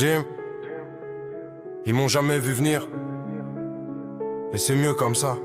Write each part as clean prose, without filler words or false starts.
Jim, ils m'ont jamais vu venir. Et c'est mieux comme ça.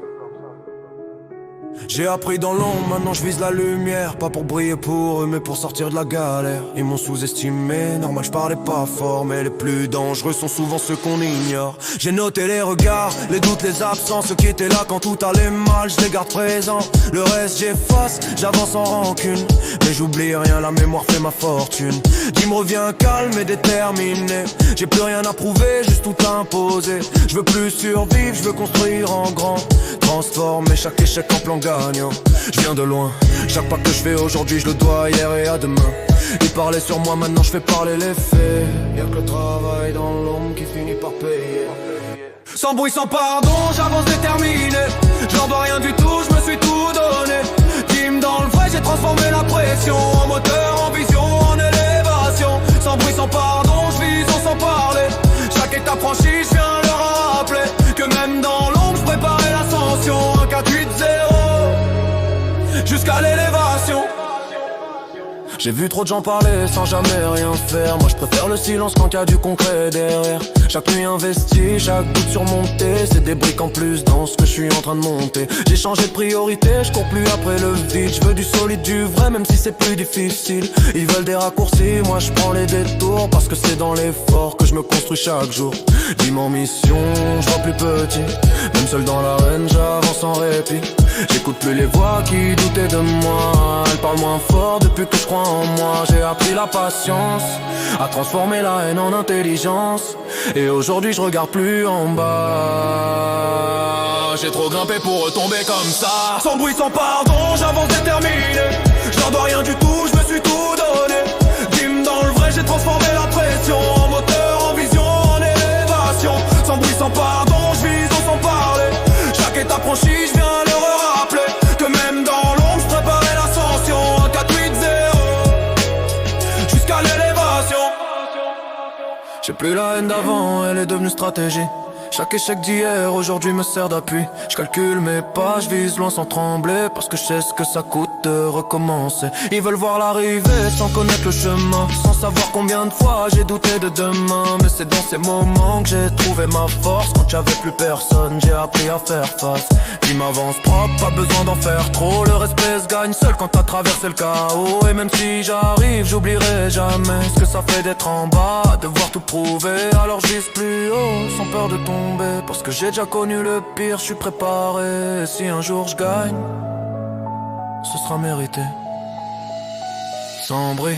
J'ai appris dans l'ombre, maintenant je vise la lumière. Pas pour briller pour eux, mais pour sortir de la galère. Ils m'ont sous-estimé, normal je parlais pas fort. Mais les plus dangereux sont souvent ceux qu'on ignore. J'ai noté les regards, les doutes, les absences. Ceux qui étaient là quand tout allait mal, je les garde présents. Le reste j'efface, j'avance en rancune. Mais j'oublie rien, la mémoire fait ma fortune. Jim revient calme et déterminé. J'ai plus rien à prouver, juste tout imposer. Je veux plus survivre, je veux construire en grand. Transformer chaque échec en plan gagnant. Je viens de loin, chaque pas que je fais aujourd'hui je le dois à hier et à demain. Ils parlaient sur moi, maintenant je fais parler les faits. Y'a que le travail dans l'ombre qui finit par payer. Sans bruit, sans pardon, j'avance déterminé. J'en dois rien du tout, je me suis tout donné. Jim dans le vrai, j'ai transformé la pression en moteur, en vision, en élévation. Sans bruit, sans pardon, je vise sans parler. Chaque étape franchie, je viens leur rappeler que même dans l'ombre, je préparais l'ascension. Un 4-8-0 jusqu'à l'élévation. J'ai vu trop de gens parler sans jamais rien faire. Moi je préfère le silence quand y a du concret derrière. Chaque nuit investie, chaque doute surmonté. C'est des briques en plus dans ce que je suis en train de monter. J'ai changé de priorité, je cours plus après le vide. Je veux du solide, du vrai, même si c'est plus difficile. Ils veulent des raccourcis, moi je prends les détours. Parce que c'est dans l'effort que je me construis chaque jour. Dis en mission, je vois plus petit. Même seul dans l'arène, j'avance en répit. J'écoute plus les voix qui doutaient de moi. Elles parlent moins fort depuis que je crois en moi. J'ai appris la patience, à transformer la haine en intelligence. Et aujourd'hui je regarde plus en bas. J'ai trop grimpé pour retomber comme ça. Sans bruit, sans pardon, j'avance déterminé. Je leur dois rien du tout, je me suis tout donné. Jim dans le vrai, j'ai transformé la pression en moteur, en vision, en élévation. Sans bruit, sans pardon, je vise sans parler. Chaque étape franchie, je viens leur rappeler que même dans l'ombre, je préparais l'ascension. Un 4-8-0 jusqu'à l'élévation. J'ai plus la haine d'avant, elle est devenue stratégie. Chaque échec d'hier aujourd'hui me sert d'appui. Je calcule mes pas, je vise loin sans trembler. Parce que je sais ce que ça coûte de recommencer. Ils veulent voir l'arrivée sans connaître le chemin. Sans savoir combien de fois j'ai douté de demain. Mais c'est dans ces moments que j'ai trouvé ma force. Quand j'avais plus personne, j'ai appris à faire face. Qui m'avance propre, pas besoin d'en faire trop. Le respect se gagne seul quand t'as traversé le chaos. Et même si j'arrive, j'oublierai jamais ce que ça fait d'être en bas, devoir tout prouver. Alors je vise plus haut, sans peur de tomber. Parce que j'ai déjà connu le pire, je suis préparé. Et si un jour je gagne, ce sera mérité. Sans bruit.